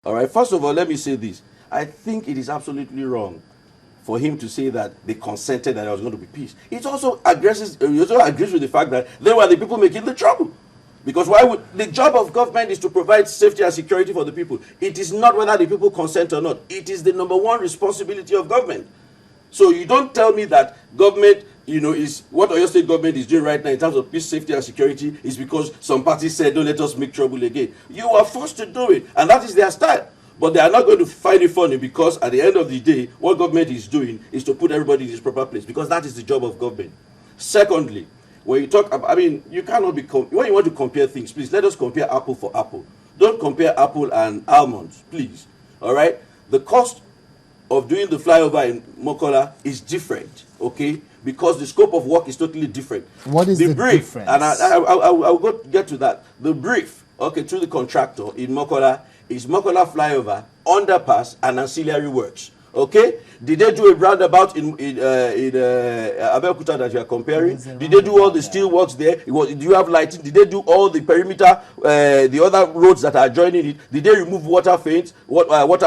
All right, first of all, let me say this. I think it is absolutely wrong for him to say that they consented that there was going to be peace. It also agrees with the fact that they were the people making the trouble. Because why would the job of government is to provide safety and security for the people. It is not whether the people consent or not. It is the number one responsibility of government. So you don't tell me that government, is what Oyo State government is doing right now in terms of peace, safety, and security is because some parties said, don't let us make trouble again. You are forced to do it, and that is their style. But they are not going to find it funny because at the end of the day, what government is doing is to put everybody in his proper place because that is the job of government. Secondly, when you talk about, you cannot be, when you want to compare things, please let us compare apple for apple. Don't compare apple and almonds, please. All right? The cost of doing the flyover in Mokola is different, okay? Because the scope of work is totally different. What is the brief, difference? And I'll get to that. The brief, okay, to the contractor in Mokola is Mokola flyover, underpass, and ancillary works. Okay, did they do a roundabout in Abeokuta that you are comparing? Did they do all the steel works there? Do you have lighting? Did they do all the perimeter, the other roads that are joining it? Did they remove water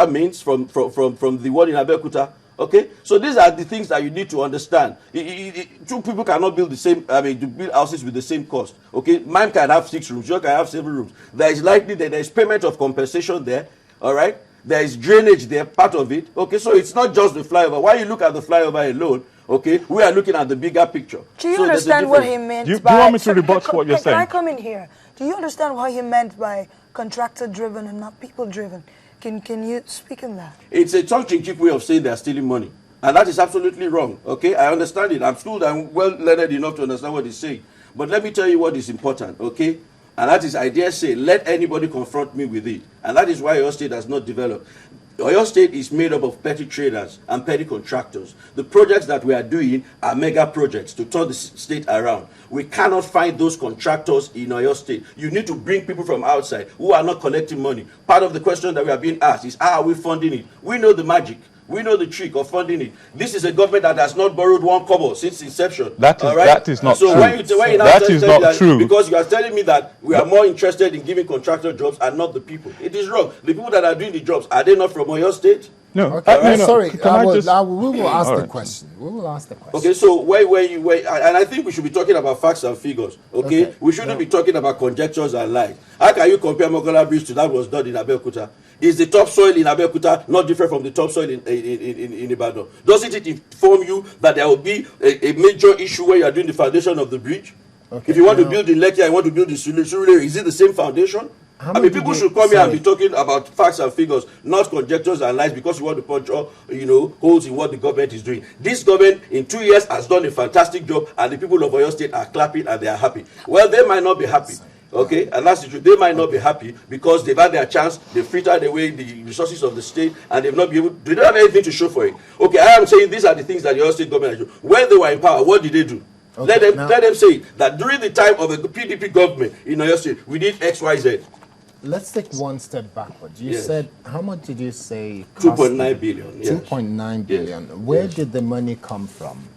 mains from the one in Abeokuta? Okay, so these are the things that you need to understand. Two people cannot build the same. To build houses with the same cost. Okay, mine can have 6 rooms, yours can have 7 rooms. There is likely that there is payment of compensation there. All right. There is drainage there, part of it. Okay, so it's not just the flyover. Why you look at the flyover alone, okay, we are looking at the bigger picture. Do you understand what he meant by... Do you want me to rebut what you're saying? Can I come in here? Do you understand what he meant by contractor-driven and not people-driven? Can you speak on that? It's a tongue-in-cheek way of saying they are stealing money. And that is absolutely wrong, okay? I understand it. I'm schooled and well-learned enough to understand what he's saying. But let me tell you what is important, okay? And that is, I dare say, let anybody confront me with it. And that is why Oyo State has not developed. Oyo State is made up of petty traders and petty contractors. The projects that we are doing are mega projects to turn the state around. We cannot find those contractors in Oyo State. You need to bring people from outside who are not collecting money. Part of the question that we are being asked is, how are we funding it? We know the magic. We know the trick of funding it. This is a government that has not borrowed 1 kobo since inception. That is not true. That is not true. Because you are telling me that we are more interested in giving contractor jobs and not the people. It is wrong. The people that are doing the jobs, are they not from Oyo State? No. Okay. Sorry. We will ask the question. We will ask the question. Okay, so and I think we should be talking about facts and figures. Okay? We shouldn't be talking about conjectures and lies. How can you compare Mokola Bridge to that was done in Abeokuta? Is the topsoil in Abeokuta not different from the topsoil in Ibadan? Doesn't it inform you that there will be a major issue when you are doing the foundation of the bridge? Okay, if you want to build the Ilaka and want to build the Surulere, is it the same foundation? People should come here and be talking about facts and figures, not conjectures and lies, because you want to punch holes in what the government is doing. This government in 2 years has done a fantastic job, and the people of Oyo State are clapping and they are happy. Well, they might not be happy. Okay, and that's the truth. They might not be happy because they've had their chance, they've frittered away the resources of the state, and they don't have anything to show for it. Okay, I am saying these are the things that the Oyo State government has done. When they were in power, what did they do? Okay, let them say that during the time of the PDP government in Oyo State, we did X, Y, Z. Let's take one step backwards. You said, how much did you say? 2.9 billion. Yes. 2.9 billion. Yes. Where did the money come from?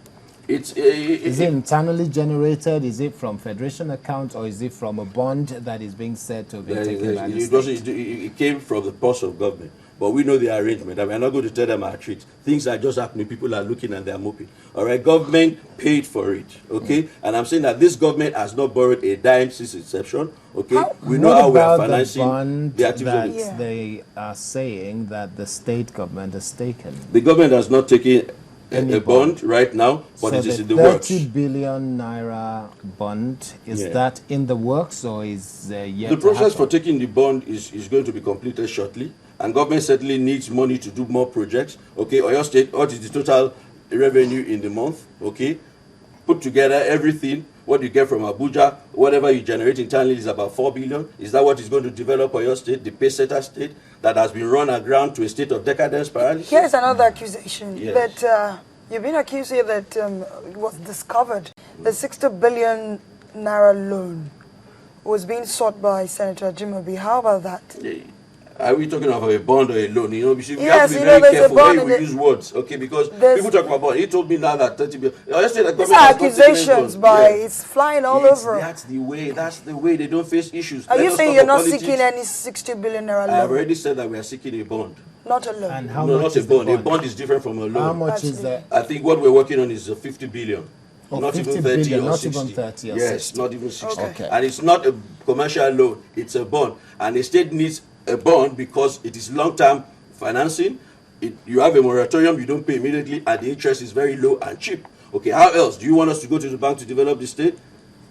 Is it internally generated? Is it from federation account, or is it from a bond that is being said to be taken by the state? It came from the purse of government. But we know the arrangement. I'm not going to tell them our treat. Things are just happening. People are looking and they're moping. All right, government paid for it. Okay, and I'm saying that this government has not borrowed a dime since inception. Okay, we know how we are financing the activities. They are saying that the state government has taken. The government has not taken a bond right now, but it is in the works. 30 billion naira bond, is that in the works, or is yet the process for taking the bond is going to be completed shortly, and government certainly needs money to do more projects. Okay, Oyo State, what is the total revenue in the month? Okay, put together everything, what you get from Abuja, whatever you generate internally is about 4 billion. Is that what is going to develop Oyo State, the pace-setter state that has been run aground to a state of decadence paralysis? Here's another accusation that you've been accused here that it was discovered the 60 billion naira loan was being sought by Senator Jimabi. How about that? Are we talking about a bond or a loan? You know, we Yes, have to be very careful when we and use words, okay? Because people talk about bond. He told me now that 30 billion. These are accusations it's flying all over. That's the way. That's the way they don't face issues. Are you saying you're not seeking any 60 billion naira loan? I have already said that we are seeking a bond. Not a loan. And how no, much not a bond. A bond is different from a loan. How much is that? I think what we're working on is 50 billion. Oh, not 50 even 30 billion, or not 60. even 30 or yes, 60. not even 60. Okay. And it's not a commercial loan, it's a bond. And the state needs a bond because it is long-term financing. You have a moratorium, you don't pay immediately, and the interest is very low and cheap. Okay, how else? Do you want us to go to the bank to develop the state?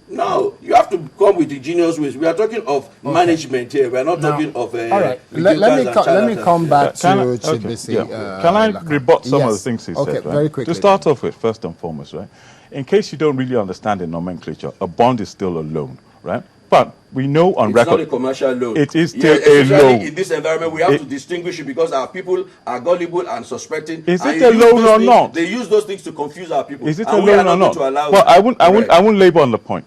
No, you have to come with ingenious ways. We are talking of management here. We are not talking of. All right, let me come back to Chibisi. Can I rebut some of the things he said? Okay, very quickly. To start off with, first and foremost, right? In case you don't really understand the nomenclature, a bond is still a loan, right? But we know on record... It's not a commercial loan. It is still a loan. In this environment, we have to distinguish it because our people are gullible and suspecting. Is it a loan or not? They use those things to confuse our people. Is it a loan or not? Well, I won't labor on the point.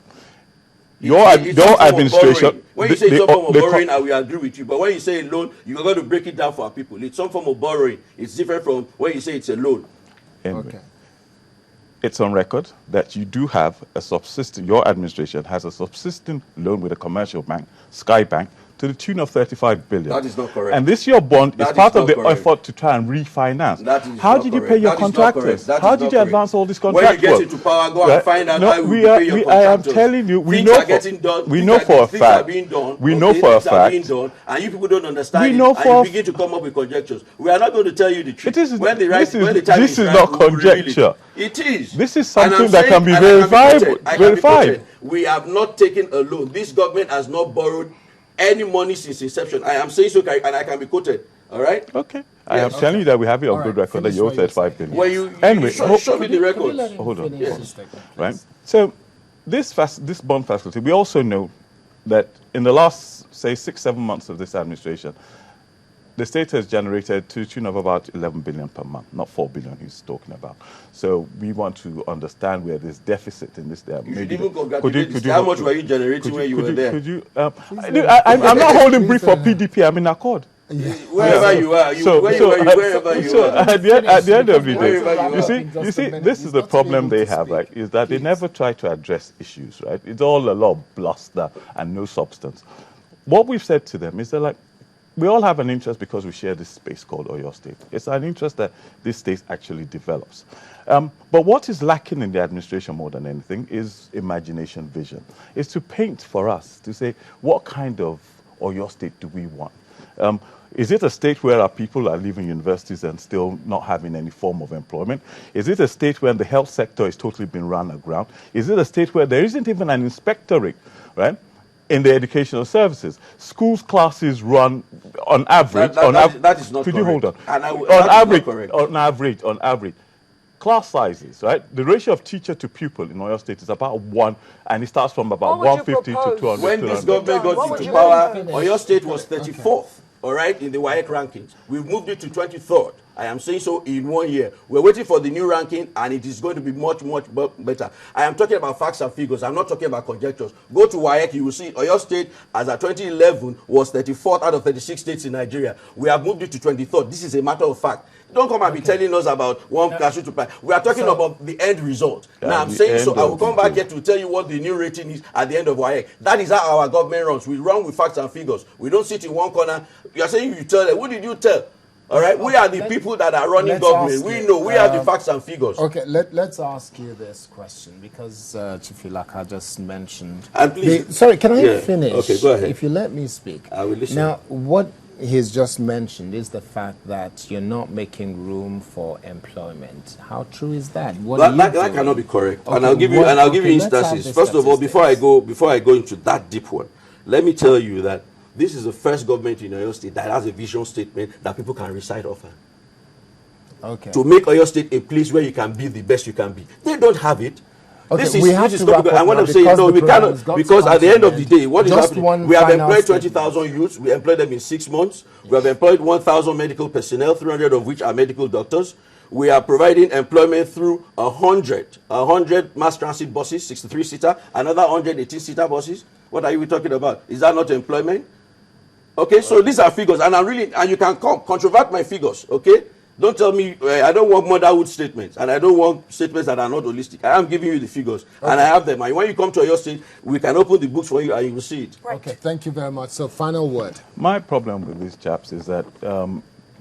Your administration... When you say it's some form of borrowing, I will agree with you. But when you say loan, you're going to break it down for our people. It's some form of borrowing. It's different from when you say it's a loan. Anyway. Okay. It's on record that you do have a subsisting, your administration has a subsisting loan with a commercial bank, Sky Bank, to the tune of 35 billion. That is not correct. And this your bond is part of the effort to try and refinance. How did you pay your contractors? How did you advance all these contracts? When you get into power, go and find out how you pay your contractors. I am telling you, we know for a fact. We know for a fact. And you people don't understand it, and you begin to come up with conjectures. We are not going to tell you the truth. This is not conjecture. It is. This is something that can be verified. We have not taken a loan. This government has not borrowed any money since inception. I am saying so, and I can be quoted. All right? Okay. I am telling you that we have it on good record that you owe 35 billion. Well, anyway, show me the record. Hold on. Right? So, this bond facility, we also know that in the last, say, 6-7 months of this administration, the state has generated to the tune of about 11 billion per month, not 4 billion he's talking about. So we want to understand where there's deficit in this. How much were you generating when you were there? I'm not holding brief for PDP. I'm in accord. Wherever you are, wherever you are. At the end of the day, you see, this is the problem they have, right? Is that they never try to address issues, right? It's all a lot of bluster and no substance. What we've said to them is that, like, we all have an interest because we share this space called Oyo State. It's an interest that this state actually develops. But what is lacking in the administration more than anything is imagination, vision. It's to paint for us, to say, what kind of Oyo State do we want? Is it a state where our people are leaving universities and still not having any form of employment? Is it a state where the health sector is totally been run aground? Is it a state where there isn't even an inspectorate, right? In the educational services, schools classes run on average. That is not correct. Could you hold on? On average, class sizes, right? The ratio of teacher to pupil in Oyo State is about 1, and it starts from about 150 to 200. When this government got into power, Oyo State was 34th, all right, in the WAEC rankings. We've moved it to 23rd. I am saying so in 1 year. We're waiting for the new ranking, and it is going to be much, much better. I am talking about facts and figures. I'm not talking about conjectures. Go to WAEC, you will see Oyo State, as of 2011, was 34th out of 36 states in Nigeria. We have moved it to 23rd. This is a matter of fact. Don't come and be telling us about one cashew to pie. We are talking about the end result. Now, I'm saying so. I will come back here to tell you what the new rating is at the end of WAEC. That is how our government runs. We run with facts and figures. We don't sit in one corner. You are saying you tell them. Who did you tell? All right, we are the people that are running government. We know, we have the facts and figures. Okay, let's ask you this question because Chief Ilaka just mentioned. And please, sorry, can I finish? Okay, go ahead. If you let me speak. I will listen. Now, what he's just mentioned is the fact that you're not making room for employment. How true is that? That cannot be correct. Okay, and I'll give you instances. First of all, before I go into that deep one, let me tell you that this is the first government in Oyo State that has a vision statement that people can recite often. Okay. To make Oyo State a place where you can be the best you can be. They don't have it. Okay, this is not good. And what I'm saying, no, we cannot, because at the end of the day, what is happening? We have employed 20,000 youths. We employed them in 6 months. We have employed 1,000 medical personnel, 300 of which are medical doctors. We are providing employment through 100 mass transit buses, 63-seater, another 100 18-seater buses. What are you talking about? Is that not employment? Okay, so these are figures, and you can controvert my figures, okay? Don't tell me, I don't want motherhood statements, and I don't want statements that are not holistic. I am giving you the figures, and I have them. And when you come to your state, we can open the books for you, and you will see it. Right. Okay, thank you very much. So, final word. My problem with these chaps is that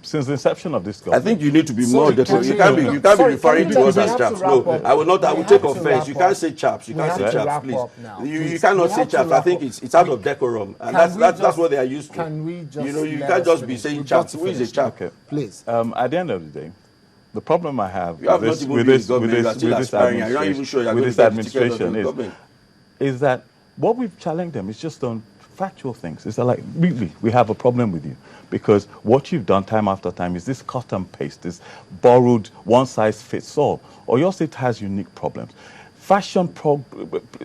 since the inception of this government, I think you need to be more decorous. You can't be referring to us as chaps. No, I will not. I will take offense. You can't say chaps. You can't say chaps, please. You cannot say chaps. I think it's out of decorum, and that's what they are used to. Can we just? You can't just be saying chaps. Who is a chap? Okay. Please. At the end of the day, the problem I have with this administration is that what we've challenged them is just on factual things. It's like, really, we have a problem with you. Because what you've done time after time is this cut and paste, this borrowed one-size-fits-all. Or your state has unique problems. Fashion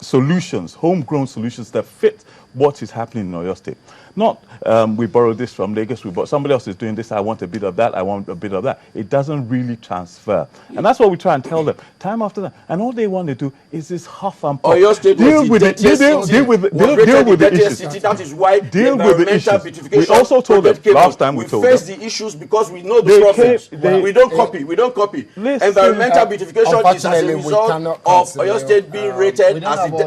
solutions, homegrown solutions that fit what is happening in Oyo State. Not we borrowed this from Lagos, somebody else is doing this, I want a bit of that, I want a bit of that. It doesn't really transfer. And that's what we try and tell them, time after time. And all they want to do is this huff and puff. Oyo State deal with the issues. That is why deal with the issues. We also told them, last time we told them. We face the issues because we know the problems. We don't copy. Environmental beautification is as a result of Oyo State being rated as the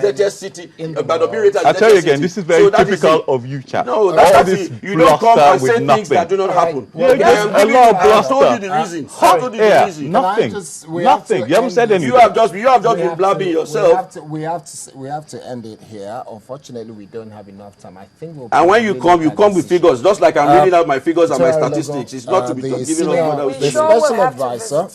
dirtiest city. I tell you again, this is very typical of you, chap. No, that's you don't come and say things that do not happen. I told you the reasons. Nothing. You haven't said anything. You have just been blabbing yourself. We have to end it here. Unfortunately, we don't have enough time. I think we'll. And when you come with figures, just like I'm reading out my figures and my statistics. It's not to be giving us what I was saying. The special advisor.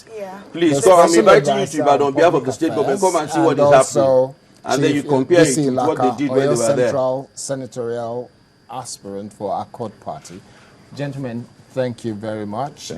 Please come. I'm inviting you to Ibadan on behalf of the state government. Come and see what is happening. And then you compare it to what they did when they were there. Central senatorial aspirant for Accord Party. Gentlemen, thank you very much.